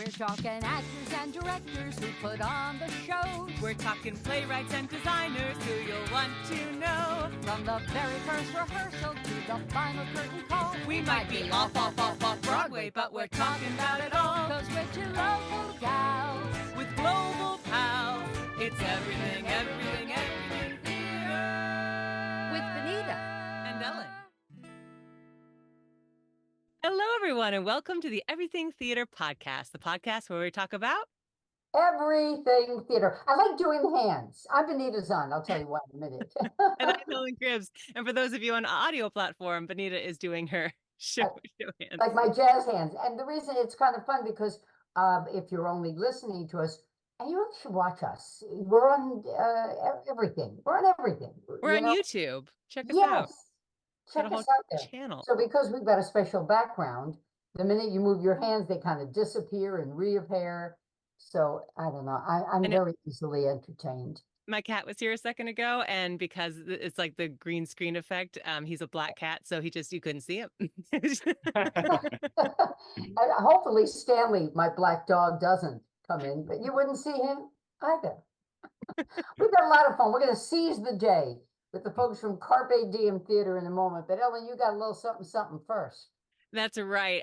We're talking actors and directors who put on the shows. We're talking playwrights and designers who you'll want to know. From the very first rehearsal to the final curtain call. We might be off Broadway, but we're talking about it all. 'Cause we're two local gals With global pals, it's everything, everything, everything theater. with Benita And Ellen. Hello, everyone, and welcome to the Everything Theater Podcast, the podcast where we talk about Everything theater. I like doing the hands. I'm Benita Zahn. I'll tell you why in a minute. and I'm Ellen Cribbs. And for those of you on audio platform, Benita is doing her show hands. Like my jazz hands. And the reason it's kind of fun because if you're only listening to us, and you really should watch us. We're on everything. We're on everything. We're on YouTube. Check us out. Yes. Check Got a us whole out there. channel. So because we've got a special background, the minute you move your hands, they kind of disappear and reappear. So I don't know. I'm very easily entertained. My cat was here a second ago, and because it's like the green screen effect, he's a black cat, so you couldn't see him. And hopefully Stanley, my black dog, doesn't come in, but you wouldn't see him either. We've got a lot of fun. We're going to seize the day with the folks from Carpe Diem Theater in a moment. But Ellen, you got a little something first. That's right.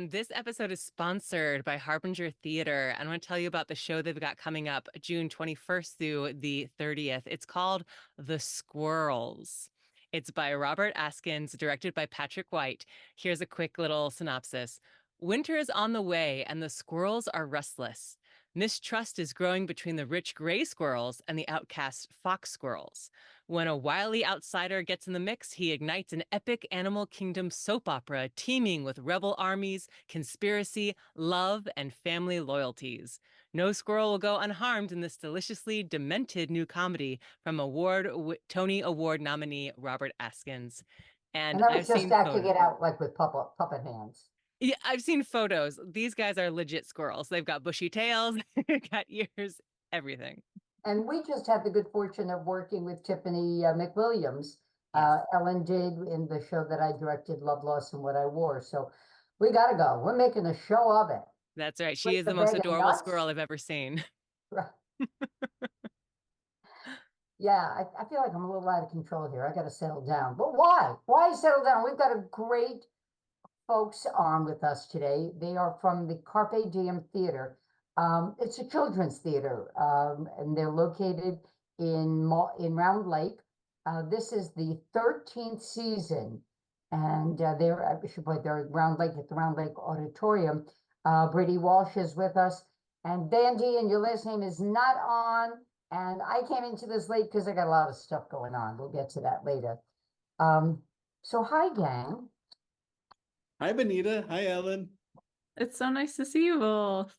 This episode is sponsored by Harbinger Theater. And I want to tell you about the show they've got coming up June 21st through the 30th. It's called The Squirrels. It's by Robert Askins, directed by Patrick White. Here's a quick little synopsis. Winter is on the way and the squirrels are restless. Mistrust is growing between the rich gray squirrels and the outcast fox squirrels. When a wily outsider gets in the mix, he ignites an epic animal kingdom soap opera teeming with rebel armies, conspiracy, love, and family loyalties. No squirrel will go unharmed in this deliciously demented new comedy from Tony Award nominee Robert Askins. And I was just acting it out like with puppet hands. Yeah, I've seen photos. These guys are legit squirrels. They've got bushy tails, they've got ears, everything. And we just had the good fortune of working with Tiffany McWilliams. Yes. Ellen did in the show that I directed, Love, Loss, and What I Wore. So we got to go. We're making a show of it. That's right. She With is the the most bag of adorable nuts. squirrel I've ever seen. Right. Yeah, I feel like I'm a little out of control here. I got to settle down. But why? Why settle down? We've got a great folks on with us today. They are from the Carpe Diem Theater. It's a children's theater, and they're located in Round Lake. This is the 13th season, and they're at Round Lake at the Round Lake Auditorium. Brady Walsh is with us, and Bandy, and your last name is not on. And I came into this late because I got a lot of stuff going on. We'll get to that later. So hi, gang. Hi, Benita. Hi, Ellen. It's so nice to see you both.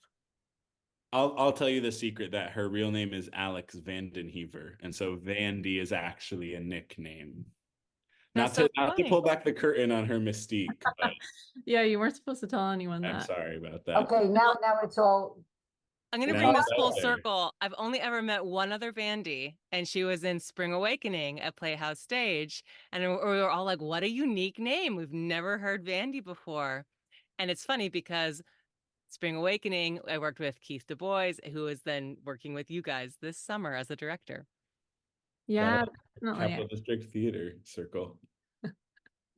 I'll tell you the secret that her real name is Alex Vanden Heever, and so Vandy is actually a nickname. That's Not so to funny. pull back the curtain on her mystique, but Yeah, you weren't supposed to tell anyone I'm that. sorry about that. Okay, now it's all. I'm going to Now bring this it's full out there. circle. I've only ever met one other Vandy, and she was in Spring Awakening at Playhouse Stage. And we were all like, what a unique name. We've never heard Vandy before. And it's funny because Spring Awakening, I worked with Keith Du Bois, who is then working with you guys this summer as a director. Yeah, Capital definitely. District Theater Circle.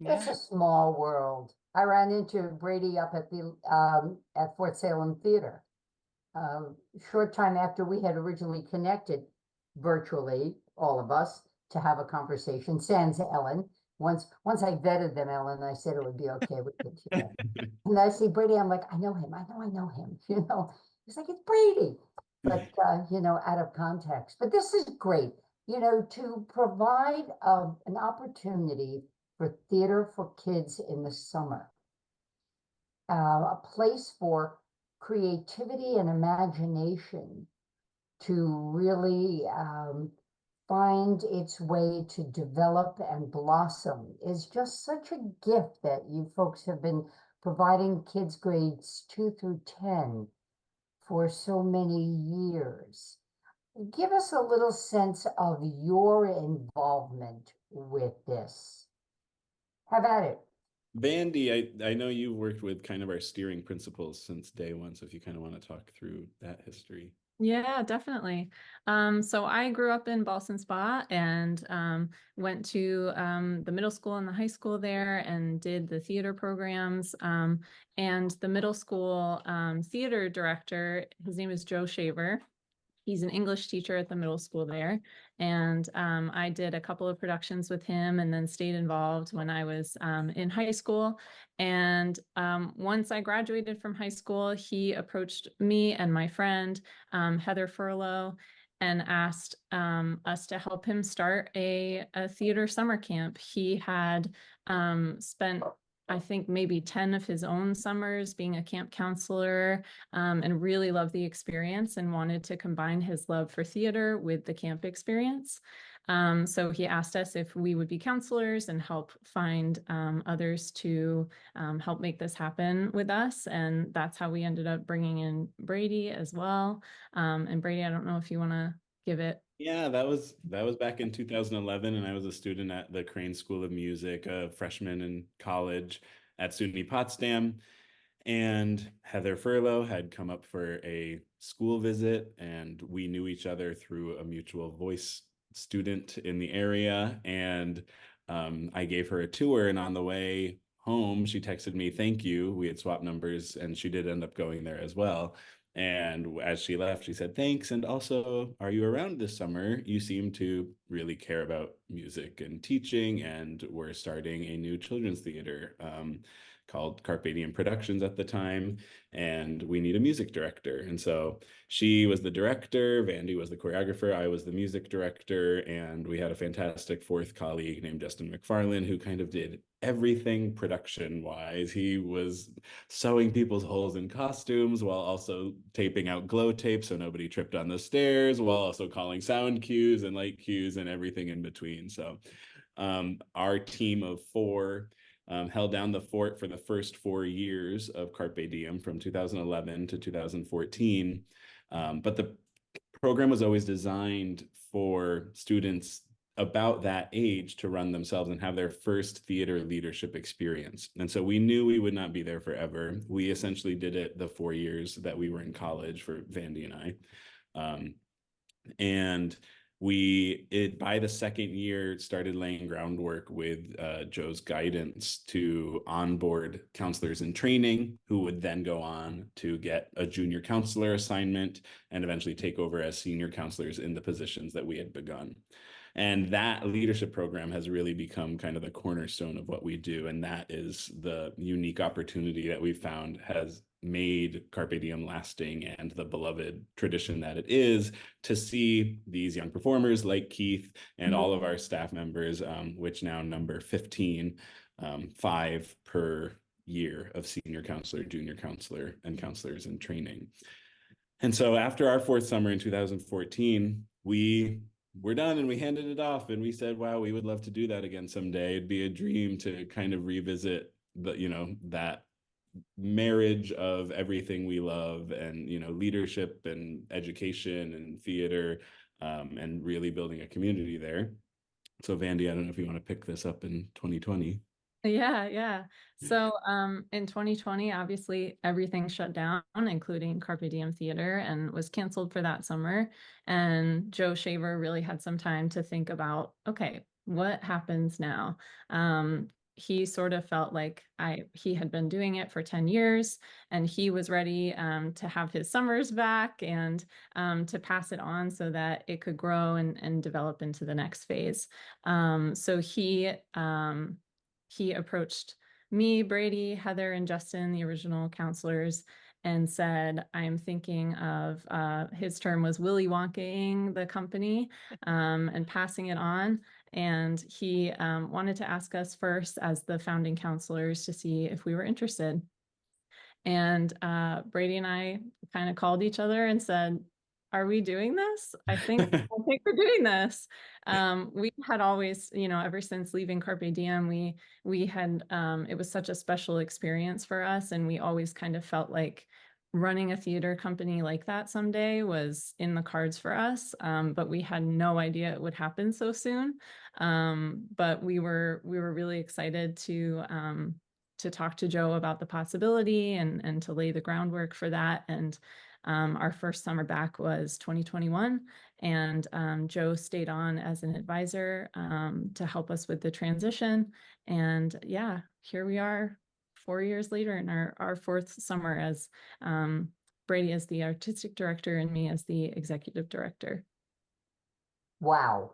It's a small world. I ran into Brady up at the at Fort Salem Theater. Short time after we had originally connected virtually, all of us, to have a conversation. Sans Ellen. Once I vetted them, Ellen, I said it would be okay with it. You know? And I see Brady, I'm like, I know him. You know, he's like, it's Brady, but you know, out of context. But this is great, you know, to provide an opportunity for theater for kids in the summer, a place for creativity and imagination to really find its way to develop and blossom is just such a gift that you folks have been providing kids grades 2 through 10 for so many years. Give us a little sense of your involvement with this. Have at it. Vandy, I know you've worked with kind of our steering principles since day one, so if you kind of want to talk through that history. Yeah, definitely. So I grew up in Ballston Spa and went to the middle school and the high school there and did the theater programs. And the middle school theater director, his name is Joe Shaver. He's an English teacher at the middle school there. And I did a couple of productions with him and then stayed involved when I was in high school. And once I graduated from high school, he approached me and my friend, Heather Furlow, and asked us to help him start a theater summer camp. He had spent, I think, maybe 10 of his own summers being a camp counselor, and really loved the experience and wanted to combine his love for theater with the camp experience. So he asked us if we would be counselors and help find others to help make this happen with us. And that's how we ended up bringing in Brady as well. And Brady, I don't know if you want to give it. Yeah, that was back in 2011, and I was a student at the Crane School of Music, a freshman in college at SUNY Potsdam. And Heather Furlow had come up for a school visit, and we knew each other through a mutual voice student in the area. And I gave her a tour, and on the way home, she texted me, "Thank you." We had swapped numbers, and she did end up going there as well. And as she left, she said, "Thanks. And also, are you around this summer? You seem to really care about music and teaching, and we're starting a new children's theater called Carpe Diem Productions at the time, and we need a music director." And so she was the director, Vandy was the choreographer, I was the music director, and we had a fantastic fourth colleague named Justin McFarlane who kind of did everything production wise. He was sewing people's holes in costumes while also taping out glow tape so nobody tripped on the stairs, while also calling sound cues and light cues and everything in between. So our team of four held down the fort for the first 4 years of Carpe Diem from 2011 to 2014. But the program was always designed for students about that age to run themselves and have their first theater leadership experience. And so we knew we would not be there forever. We essentially did it the 4 years that we were in college for Vandy and I. And by the second year, started laying groundwork with Joe's guidance to onboard counselors in training who would then go on to get a junior counselor assignment and eventually take over as senior counselors in the positions that we had begun. And that leadership program has really become kind of the cornerstone of what we do. And that is the unique opportunity that we found has made Carpe Diem lasting and the beloved tradition that it is, to see these young performers like Keith and all of our staff members, which now number 15, 5 per year of senior counselor, junior counselor, and counselors in training. And so after our fourth summer in 2014, we're done and we handed it off and we said, wow, we would love to do that again someday. It'd be a dream to kind of revisit that marriage of everything we love and, leadership and education and theater, and really building a community there. So Vandy, I don't know if you want to pick this up in 2020. Yeah. So in 2020, obviously everything shut down, including Carpe Diem Theater, and was canceled for that summer. And Joe Shaver really had some time to think about, okay, what happens now? He sort of felt like he had been doing it for 10 years and he was ready to have his summers back and to pass it on so that it could grow and develop into the next phase. So he approached me, Brady, Heather, and Justin, the original counselors, and said, I'm thinking of, his term was Willy Wonkaing the company and passing it on. And he wanted to ask us first as the founding counselors to see if we were interested. And Brady and I kind of called each other and said, are we doing this? I think we're doing this. We had always, ever since leaving Carpe Diem, we had, it was such a special experience for us. And we always kind of felt like running a theater company like that someday was in the cards for us. But we had no idea it would happen so soon. But we were really excited to to talk to Joe about the possibility and to lay the groundwork for that. And our first summer back was 2021, and Joe stayed on as an advisor to help us with the transition. And yeah, here we are 4 years later in our fourth summer as Brady as the artistic director and me as the executive director. Wow.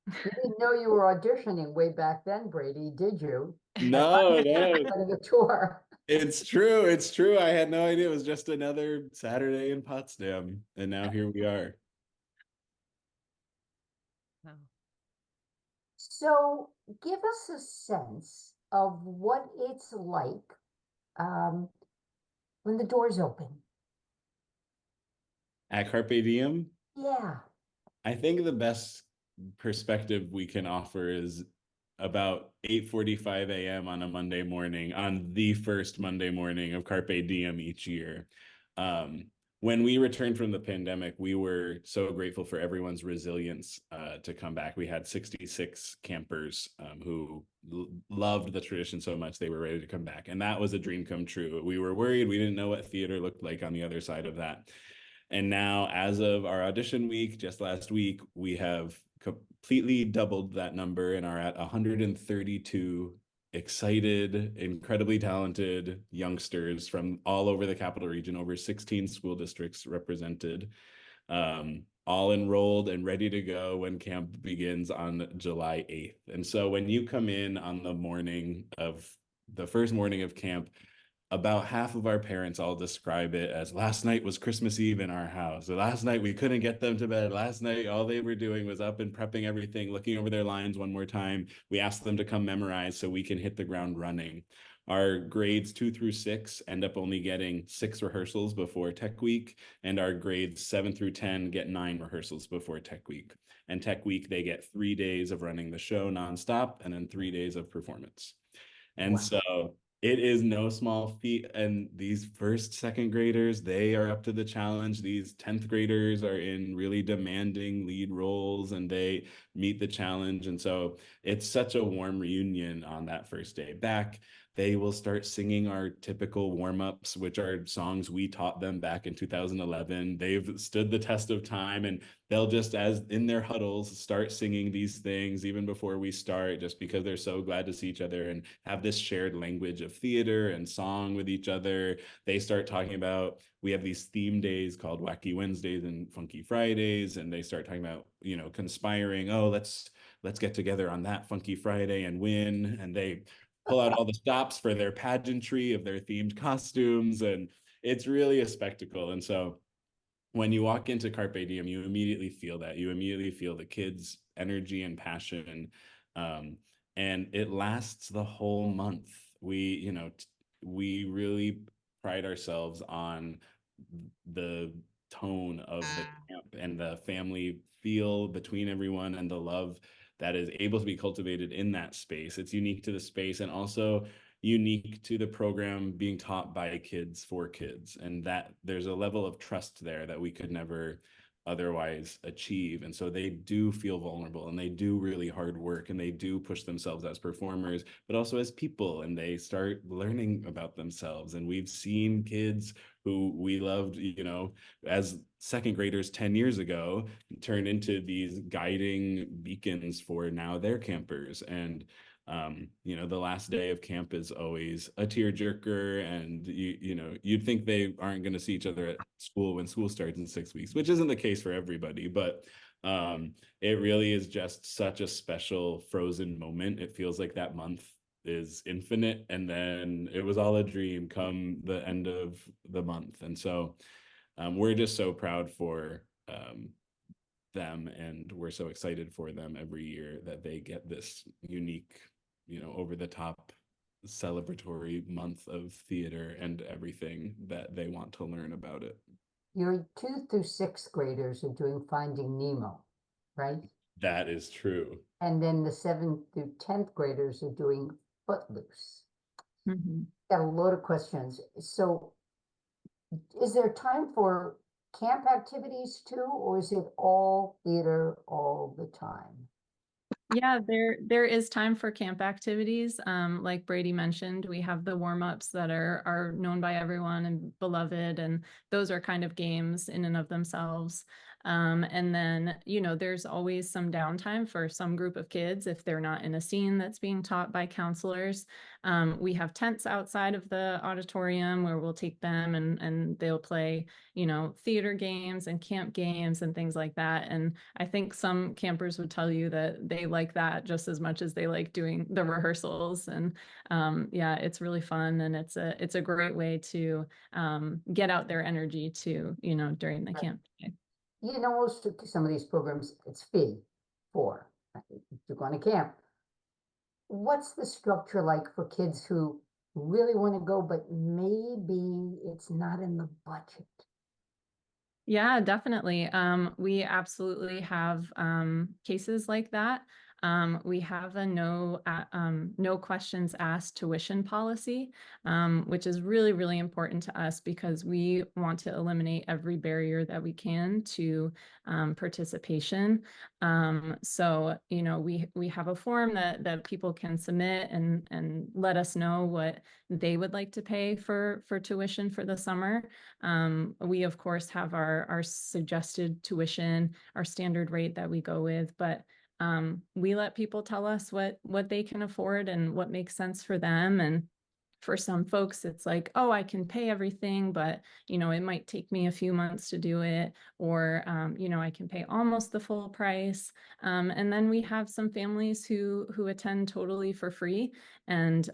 You didn't know you were auditioning way back then, Brady, did you? No, no. Running a tour. It's true. It's true. I had no idea it was just another Saturday in Potsdam. And now here we are. Wow. So give us a sense of what it's like when the doors open. At Carpe Diem, Yeah. I think the best perspective we can offer is about 8:45 a.m. on a Monday morning, on the first Monday morning of Carpe Diem each year. When we returned from the pandemic, we were so grateful for everyone's resilience to come back. We had 66 campers who loved the tradition so much they were ready to come back. And that was a dream come true. We were worried. We didn't know what theater looked like on the other side of that. And now, as of our audition week, just last week, we have completely doubled that number and are at 132 excited, incredibly talented youngsters from all over the capital region, over 16 school districts represented, all enrolled and ready to go when camp begins on July 8th. And so when you come in on the first morning of camp, about half of our parents all describe it as last night was Christmas Eve in our house. Or last night we couldn't get them to bed. Last night all they were doing was up and prepping everything, looking over their lines one more time. We asked them to come memorize so we can hit the ground running. Our grades 2 through 6 end up only getting 6 rehearsals before Tech Week, and our grades 7 through 10 get 9 rehearsals before Tech Week. And Tech Week, they get 3 days of running the show nonstop and then 3 days of performance. And Wow. so it is no small feat. And these first, second graders, they are up to the challenge. These 10th graders are in really demanding lead roles and they meet the challenge. And so it's such a warm reunion on that first day back. They will start singing our typical warm-ups, which are songs we taught them back in 2011. They've stood the test of time, and they'll just, as in their huddles, start singing these things even before we start, just because they're so glad to see each other and have this shared language of theater and song with each other. They start talking about, we have these theme days called Wacky Wednesdays and Funky Fridays, and they start talking about, conspiring, oh, let's get together on that Funky Friday and win. And they pull out all the stops for their pageantry of their themed costumes, and it's really a spectacle. And so when you walk into Carpe Diem, you immediately feel that. You immediately feel the kids' energy and passion, and it lasts the whole month. We really pride ourselves on the tone of the camp and the family feel between everyone and the love that is able to be cultivated in that space. It's unique to the space and also unique to the program being taught by kids for kids, and that there's a level of trust there that we could never otherwise achieve. And so they do feel vulnerable and they do really hard work and they do push themselves as performers, but also as people, and they start learning about themselves. And we've seen kids who we loved, as second graders 10 years ago, turn into these guiding beacons for now their campers. And the last day of camp is always a tearjerker, and you'd think they aren't going to see each other at school when school starts in 6 weeks, which isn't the case for everybody, but it really is just such a special frozen moment. It feels like that month is infinite, and then it was all a dream come the end of the month. And so we're just so proud for them, and we're so excited for them every year that they get this unique, over the top celebratory month of theater and everything that they want to learn about it. Your 2 through 6th graders are doing Finding Nemo, right? That is true. And then the 7th through 10th graders are doing Footloose. Mm-hmm. Got a load of questions. So is there time for camp activities too, or is it all theater all the time? Yeah, there is time for camp activities. Like Brady mentioned, we have the warm-ups that are known by everyone and beloved, and those are kind of games in and of themselves. And then, there's always some downtime for some group of kids if they're not in a scene that's being taught by counselors. We have tents outside of the auditorium where we'll take them and they'll play, theater games and camp games and things like that. And I think some campers would tell you that they like that just as much as they like doing the rehearsals. And yeah, it's really fun, and it's a great way to get out their energy too, during the camp day. Most of some of these programs, it's fee for to go on a camp. What's the structure like for kids who really want to go, but maybe it's not in the budget? Yeah, definitely. We absolutely have cases like that. We have a no questions asked tuition policy, which is really, really important to us because we want to eliminate every barrier that we can to participation. So, we have a form that people can submit and let us know what they would like to pay for tuition for the summer. We of course have our suggested tuition, our standard rate that we go with, but we let people tell us what they can afford and what makes sense for them. And for some folks, it's like, oh, I can pay everything, but it might take me a few months to do it, or I can pay almost the full price. And then we have some families who attend totally for free, and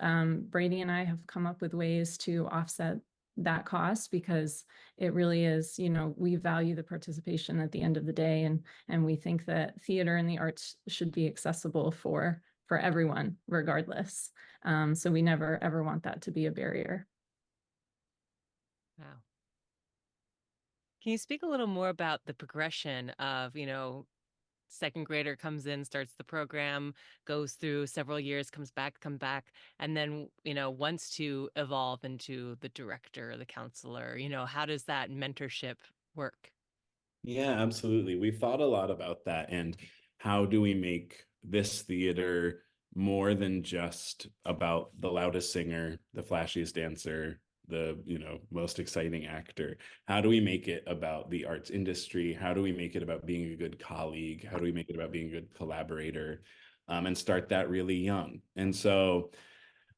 Brady and I have come up with ways to offset that cost because it really is, we value the participation at the end of the day, and we think that theater and the arts should be accessible for everyone regardless. So we never ever want that to be a barrier. Wow. Can you speak a little more about the progression of, second grader comes in, starts the program, goes through several years, come back, and then, wants to evolve into the director or the counselor? How does that mentorship work? Yeah, absolutely. We've thought a lot about that, and how do we make this theater more than just about the loudest singer, the flashiest dancer, the most exciting actor? How do we make it about the arts industry? How do we make it about being a good colleague? How do we make it about being a good collaborator? And start that really young. And so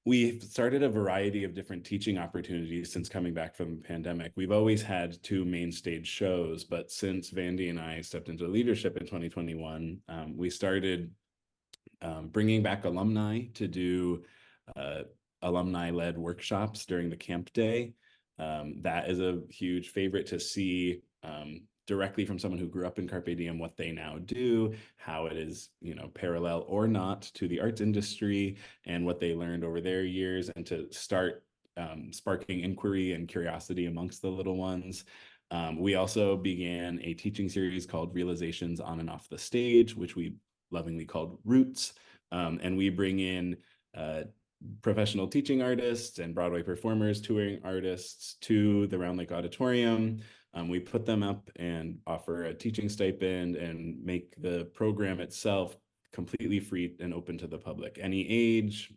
we've started a variety of different teaching opportunities since coming back from the pandemic. We've always had two main stage shows, but since Vandy and I stepped into leadership in 2021, we started bringing back alumni to do alumni-led workshops during the camp day. That is a huge favorite to see directly from someone who grew up in Carpe Diem, what they now do, how it is, parallel or not to the arts industry, and what they learned over their years, and to start sparking inquiry and curiosity amongst the little ones. We also began a teaching series called Realizations on and Off the Stage, which we lovingly called Roots. And we bring in professional teaching artists and Broadway performers, touring artists to the Round Lake Auditorium. We put them up and offer a teaching stipend and make the program itself completely free and open to the public. Any age,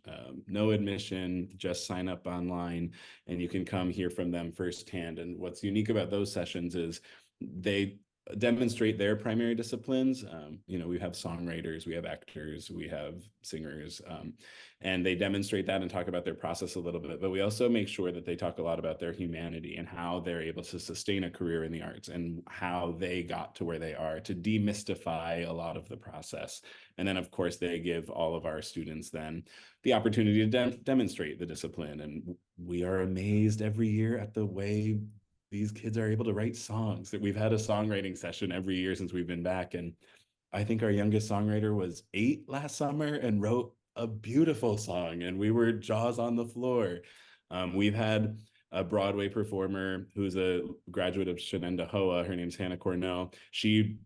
no admission, just sign up online, and you can come hear from them firsthand. And what's unique about those sessions is they demonstrate their primary disciplines. We have songwriters, we have actors, we have singers, and they demonstrate that and talk about their process a little bit. But we also make sure that they talk a lot about their humanity and how they're able to sustain a career in the arts and how they got to where they are, to demystify a lot of the process. And then, of course, they give all of our students then the opportunity to demonstrate the discipline. And we are amazed every year at the way these kids are able to write songs. That we've had a songwriting session every year since we've been back. And I think our youngest songwriter was 8 last summer and wrote a beautiful song, and we were jaws on the floor. We've had a Broadway performer who's a graduate of Shenendehowa. Her name's Hannah Cornell. She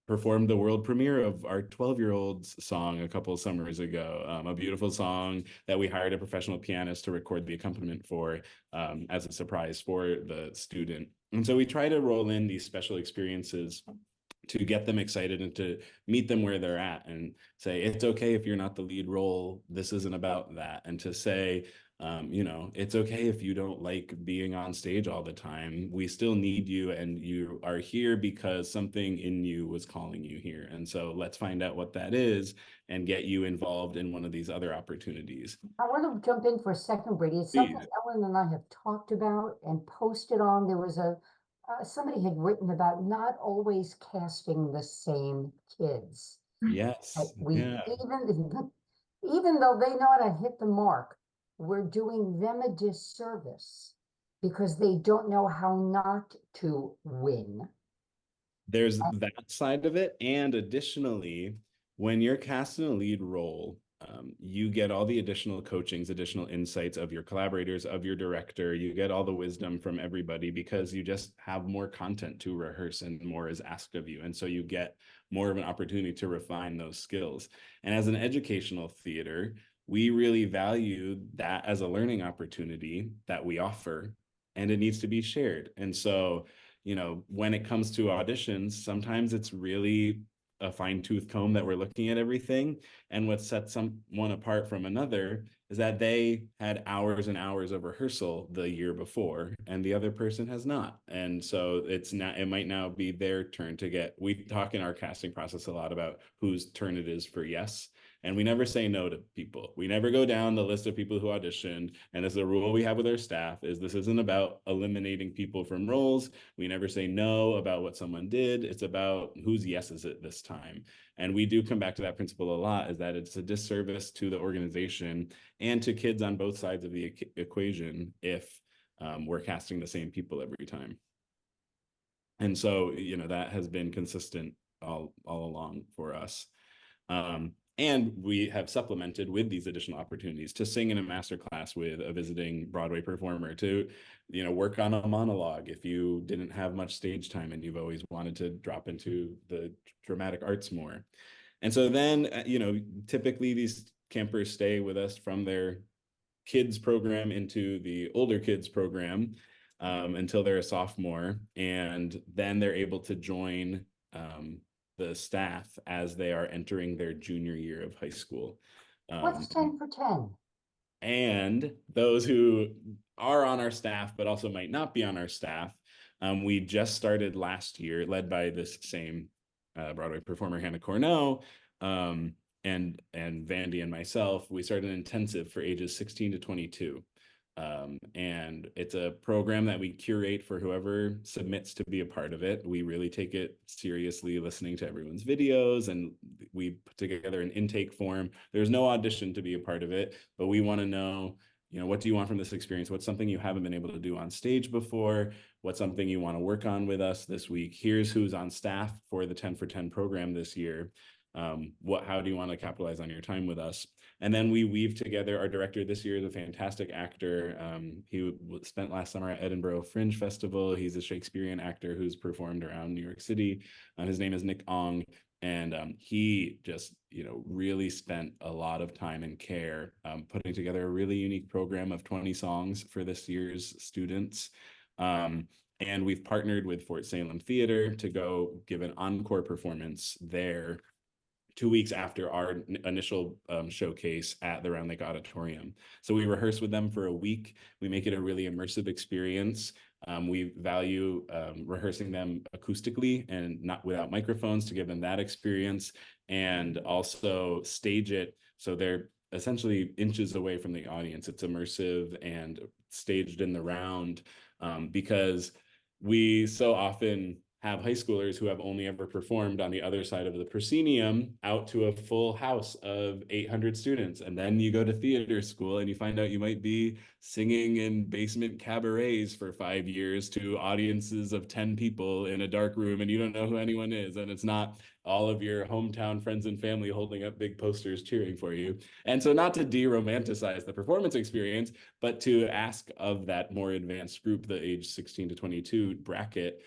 performed the world premiere of our 12-year-old's song a couple of summers ago, a beautiful song that we hired a professional pianist to record the accompaniment for as a surprise for the student. And so we try to roll in these special experiences to get them excited and to meet them where they're at and say, it's okay if you're not the lead role. This isn't about that. And to say, it's okay if you don't like being on stage all the time. We still need you, and you are here because something in you was calling you here. And so let's find out what that is and get you involved in one of these other opportunities. I want to jump in for a second, Brady. It's something Please. Ellen and I have talked about and posted on. There was somebody had written about not always casting the same kids. Yes. Yeah. Even though they know how to hit the mark, we're doing them a disservice because they don't know how not to win. There's that side of it. And additionally, when you're cast in a lead role, you get all the additional coachings, additional insights of your collaborators, of your director. You get all the wisdom from everybody because you just have more content to rehearse and more is asked of you. And so you get more of an opportunity to refine those skills. And as an educational theater, we really value that as a learning opportunity that we offer, and it needs to be shared. And so, when it comes to auditions, sometimes it's really a fine-tooth comb that we're looking at everything. And what sets someone apart from another is that they had hours and hours of rehearsal the year before, and the other person has not. And so it might now be their turn we talk in our casting process a lot about whose turn it is for yes. And we never say no to people. We never go down the list of people who auditioned. And this is a rule we have with our staff, is this isn't about eliminating people from roles. We never say no about what someone did. It's about whose yes is it this time. And we do come back to that principle a lot, is that it's a disservice to the organization and to kids on both sides of the equation if we're casting the same people every time. And so, that has been consistent all along for us. And we have supplemented with these additional opportunities to sing in a master class with a visiting Broadway performer, to, work on a monologue if you didn't have much stage time and you've always wanted to drop into the dramatic arts more. And so then, typically these campers stay with us from their kids program into the older kids program until they're a sophomore. And then they're able to join the staff as they are entering their junior year of high school. What's 10 for 10? And those who are on our staff, but also might not be on our staff, we just started last year, led by this same Broadway performer, Hannah Cornell, and Vandy and myself. We started an intensive for ages 16 to 22. And it's a program that we curate for whoever submits to be a part of it. We really take it seriously, listening to everyone's videos, and we put together an intake form. There's no audition to be a part of it, but we want to know, what do you want from this experience? What's something you haven't been able to do on stage before? What's something you want to work on with us this week? Here's who's on staff for the 10 for 10 program this year. How do you want to capitalize on your time with us? And then we weave together. Our director this year is a fantastic actor. He spent last summer at Edinburgh Fringe Festival. He's a Shakespearean actor who's performed around New York City. His name is Nick Ong. And he just, really spent a lot of time and care putting together a really unique program of 20 songs for this year's students. And we've partnered with Fort Salem Theater to go give an encore performance there 2 weeks after our initial showcase at the Round Lake Auditorium. So we rehearse with them for a week. We make it a really immersive experience. We value rehearsing them acoustically and not without microphones to give them that experience, and also stage it so they're essentially inches away from the audience. It's immersive and staged in the round, because we so often have high schoolers who have only ever performed on the other side of the proscenium out to a full house of 800 students. And then you go to theater school and you find out you might be singing in basement cabarets for 5 years to audiences of 10 people in a dark room, and you don't know who anyone is. And it's not all of your hometown friends and family holding up big posters cheering for you. And so, not to de-romanticize the performance experience, but to ask of that more advanced group, the age 16 to 22 bracket,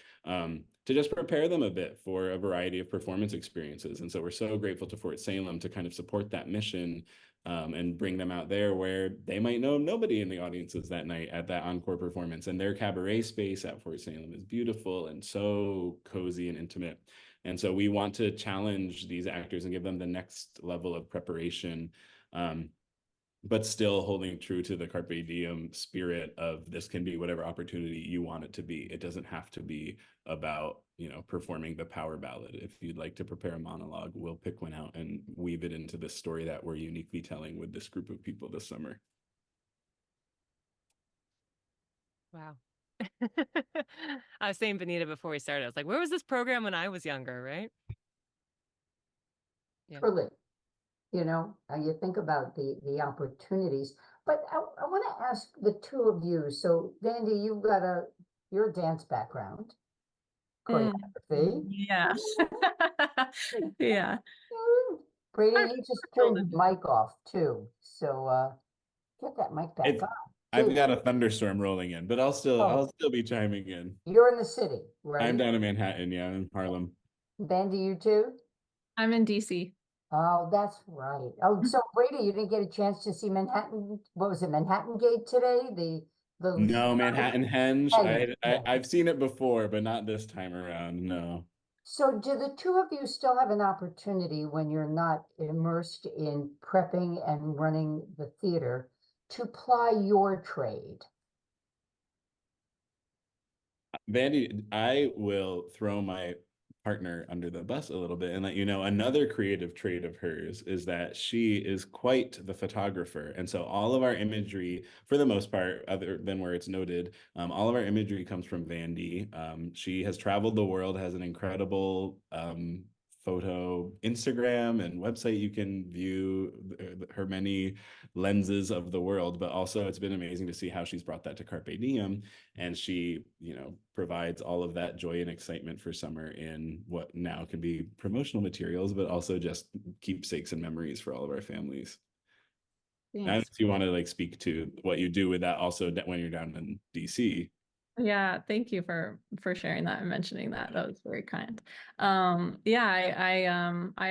to just prepare them a bit for a variety of performance experiences. And so we're so grateful to Fort Salem to kind of support that mission, and bring them out there where they might know nobody in the audiences that night at that encore performance. And their cabaret space at Fort Salem is beautiful and so cozy and intimate. And so we want to challenge these actors and give them the next level of preparation, but still holding true to the Carpe Diem spirit of this can be whatever opportunity you want it to be. It doesn't have to be about, performing the power ballad. If you'd like to prepare a monologue, we'll pick one out and weave it into the story that we're uniquely telling with this group of people this summer. Wow. I was saying, Benita, before we started, I was like, where was this program when I was younger, right? Yeah. Truly, you think about the opportunities, but I want to ask the two of you. So, Vandy, you're a dance background, choreography. Yeah. Yeah. Brady, I'm you just still turned your mic off too. So get that mic back on. I've got a thunderstorm rolling in, but I'll Oh. still be chiming in. You're in the city, right? I'm down in Manhattan, yeah, in Harlem. Vandy, you too? I'm in DC. Oh, that's right. Oh, so Brady, you didn't get a chance to see Manhattan. What was it, Manhattan Gate today? The No, Manhattan Henge. Yeah. I've seen it before, but not this time around. No. So do the two of you still have an opportunity when you're not immersed in prepping and running the theater to ply your trade? Vandy, I will throw my partner under the bus a little bit and let you know another creative trait of hers is that she is quite the photographer. And so all of our imagery, for the most part, other than where it's noted, all of our imagery comes from Vandy. She has traveled the world, has an incredible photo Instagram and website. You can view her many lenses of the world, but also it's been amazing to see how she's brought that to Carpe Diem. And she, provides all of that joy and excitement for summer in what now can be promotional materials, but also just keepsakes and memories for all of our families. And if you want to speak to what you do with that also when you're down in DC. Yeah, thank you for sharing that and mentioning that. That was very kind. I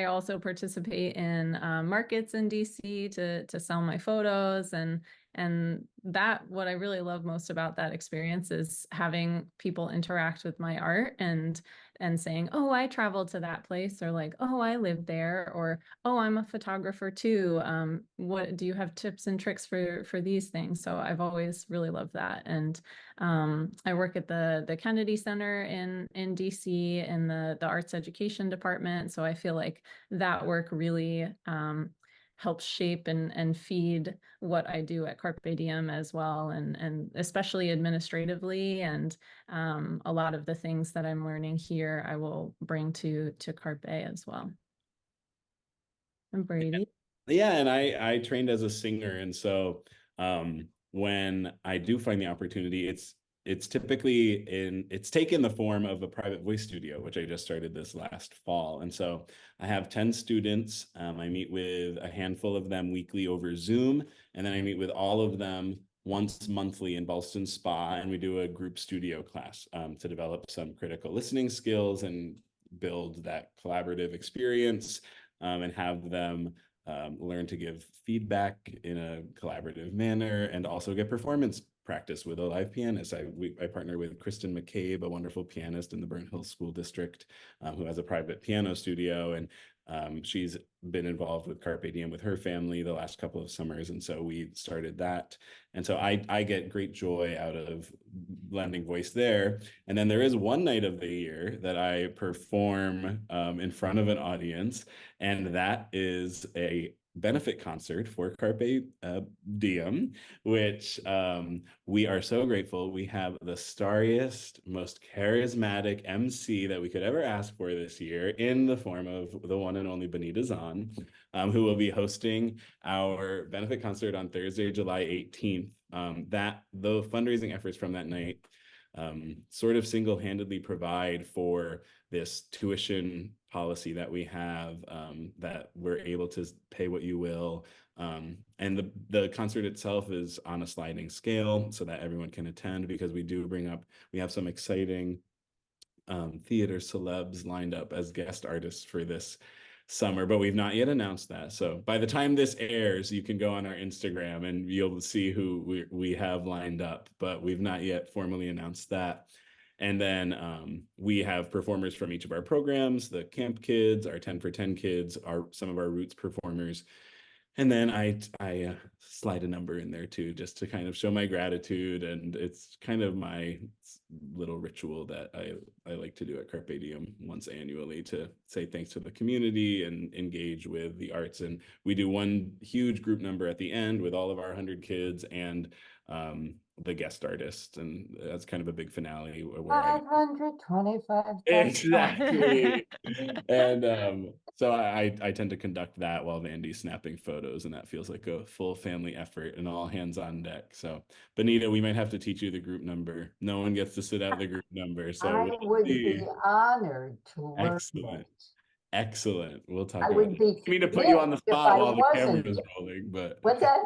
also participate in markets in DC to sell my photos, and that what I really love most about that experience is having people interact with my art and saying, oh, I traveled to that place, or like, oh, I lived there, or oh, I'm a photographer too. What do you have tips and tricks for these things? So I've always really loved that. And I work at the Kennedy Center in DC in the arts education department. So I feel like that work really helps shape and feed what I do at Carpe Diem as well, and especially administratively. And a lot of the things that I'm learning here, I will bring to Carpe as well. And Brady. Yeah, and I trained as a singer, and so when I do find the opportunity, it's typically it's taken the form of a private voice studio, which I just started this last fall. And so I have 10 students. I meet with a handful of them weekly over Zoom, and then I meet with all of them once monthly in Ballston Spa, and we do a group studio class to develop some critical listening skills and build that collaborative experience, and have them learn to give feedback in a collaborative manner, and also get performance practice with a live pianist. I partner with Kristen McCabe, a wonderful pianist in the Burnt Hills School District, who has a private piano studio, and she's been involved with Carpe Diem with her family the last couple of summers, and so we started that. And so I get great joy out of lending voice there. And then there is one night of the year that I perform in front of an audience, and that is a benefit concert for Carpe Diem, which we are so grateful. We have the starriest, most charismatic MC that we could ever ask for this year in the form of the one and only Benita Zahn, who will be hosting our benefit concert on Thursday, July 18th. That the fundraising efforts from that night sort of single-handedly provide for this tuition policy that we have, that we're able to pay what you will. And the concert itself is on a sliding scale so that everyone can attend, because we have some exciting theater celebs lined up as guest artists for this summer, but we've not yet announced that. So by the time this airs, you can go on our Instagram and you'll see who we have lined up, but we've not yet formally announced that. And then we have performers from each of our programs, the camp kids, our 10 for 10 kids, some of our roots performers. And then I slide a number in there too, just to kind of show my gratitude. And it's kind of my little ritual that I like to do at Carpe Diem once annually to say thanks to the community and engage with the arts. And we do one huge group number at the end with all of our 100 kids and the guest artist. And that's kind of a big finale where 525. exactly. And so I tend to conduct that while Vandy's snapping photos, and that feels like a full family effort and all hands on deck. So Benita, we might have to teach you the group number. No one gets to sit out the group number. So I we'll would see. be honored to learn Excellent. it. Excellent. We'll talk I about would it. be I didn't mean to put you on the thrilled if spot I while the wasn't. camera's rolling, but What's that?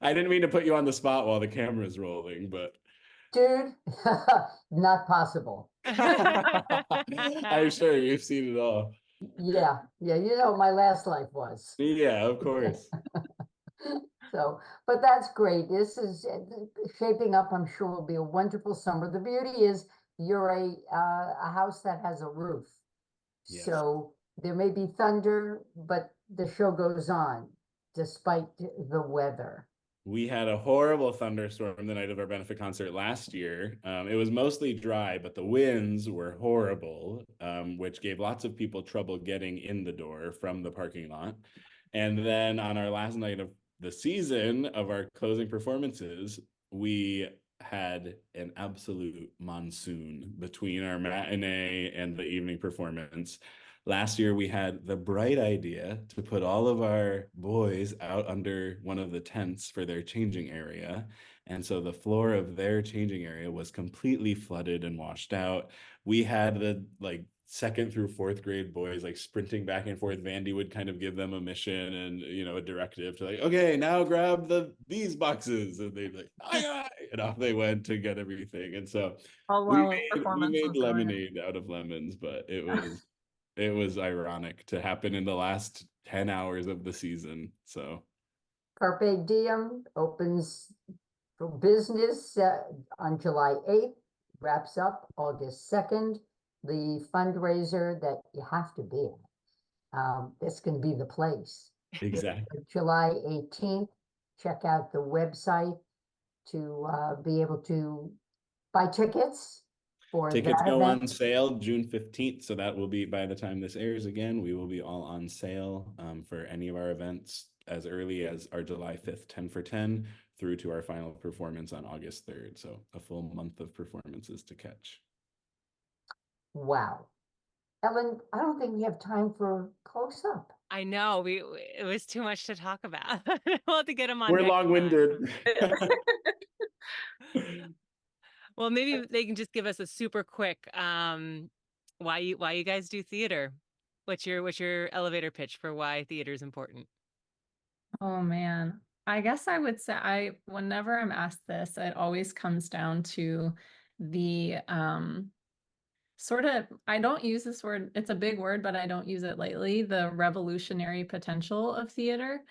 I didn't mean to put you on the spot while the camera's rolling, but Dude, not possible. I'm sure you've seen it all. Yeah, you know what my last life was. Yeah, of course. So, but that's great. This is shaping up. I'm sure will be a wonderful summer. The beauty is you're a house that has a roof. Yes. So there may be thunder, but the show goes on despite the weather. We had a horrible thunderstorm the night of our benefit concert last year. It was mostly dry, but the winds were horrible, which gave lots of people trouble getting in the door from the parking lot. And then on our last night of the season of our closing performances, we had an absolute monsoon between our matinee and the evening performance. Last year, we had the bright idea to put all of our boys out under one of the tents for their changing area. And so the floor of their changing area was completely flooded and washed out. We had the second through fourth grade boys sprinting back and forth. Vandy would kind of give them a mission and a directive to okay, now grab these boxes, and they'd aye, aye, and off they went to get everything. And so we made lemonade out of lemons, but it was ironic to happen in the last 10 hours of the season. So Carpe Diem opens for business on July 8th, wraps up August 2nd. The fundraiser that you have to be at. This can be the place. exactly. July 18th, check out the website to be able to buy tickets. Tickets go on sale June 15th. So that will be, by the time this airs again, we will be all on sale for any of our events as early as our July 5th 10 for 10 through to our final performance on August 3rd. So a full month of performances to catch. Wow. Ellen, I don't think we have time for close-up. I know it was too much to talk about. We'll have to get them on. We're long-winded. Well, maybe they can just give us a super quick why you guys do theater. What's your elevator pitch for why theater is important? Oh man, I guess I would say whenever I'm asked this, it always comes down to the sort of, I don't use this word, it's a big word, but I don't use it lightly, the revolutionary potential of theater.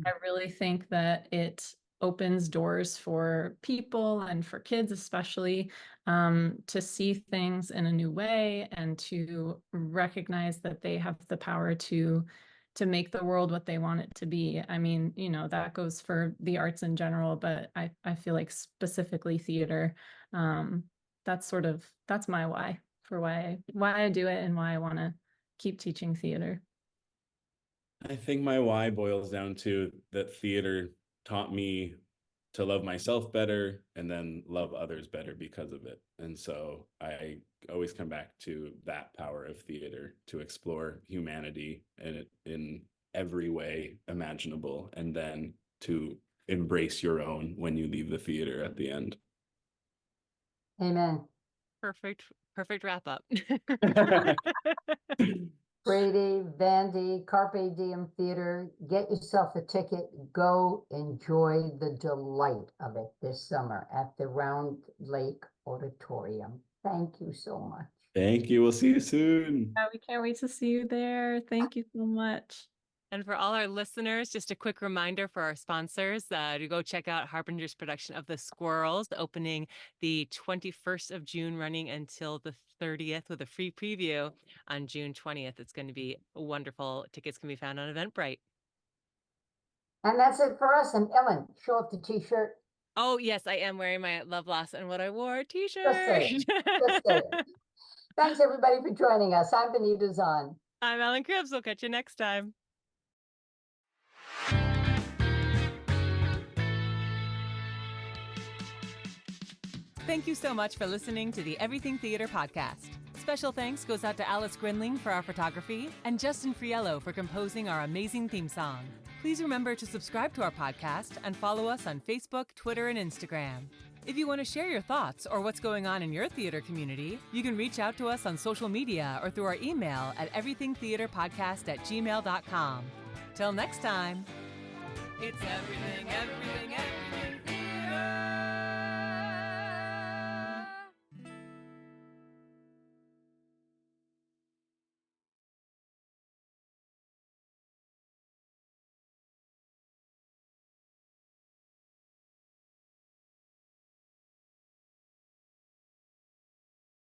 I really think that it opens doors for people and for kids especially to see things in a new way and to recognize that they have the power to make the world what they want it to be. I mean, that goes for the arts in general, but I feel like specifically theater, that's my why for why I do it and why I want to keep teaching theater. I think my why boils down to that theater taught me to love myself better and then love others better because of it. And so I always come back to that power of theater to explore humanity in every way imaginable, and then to embrace your own when you leave the theater at the end. Amen. Perfect wrap up. Brady, Vandy, Carpe Diem Theater, get yourself a ticket, go enjoy the delight of it this summer at the Round Lake Auditorium. Thank you so much. Thank you. We'll see you soon. Yeah, we can't wait to see you there. Thank you so much. And for all our listeners, just a quick reminder for our sponsors to go check out Harbinger's production of The Squirrels, opening the 21st of June, running until the 30th with a free preview on June 20th. It's going to be wonderful. Tickets can be found on Eventbrite. And that's it for us. And Ellen, show up the t-shirt. Oh, yes, I am wearing my Love Lost and What I Wore t-shirt. Just saying. Just saying. Thanks, everybody, for joining us. I'm Benita Zahn. I'm Ellen Cribbs. We'll catch you next time. Thank you so much for listening to the Everything Theater podcast. Special thanks goes out to Alice Grinling for our photography and Justin Friello for composing our amazing theme song. Please remember to subscribe to our podcast and follow us on Facebook, Twitter, and Instagram. If you want to share your thoughts or what's going on in your theater community, you can reach out to us on social media or through our email at everythingtheaterpodcast@gmail.com. Till next time, it's everything, everything, everything.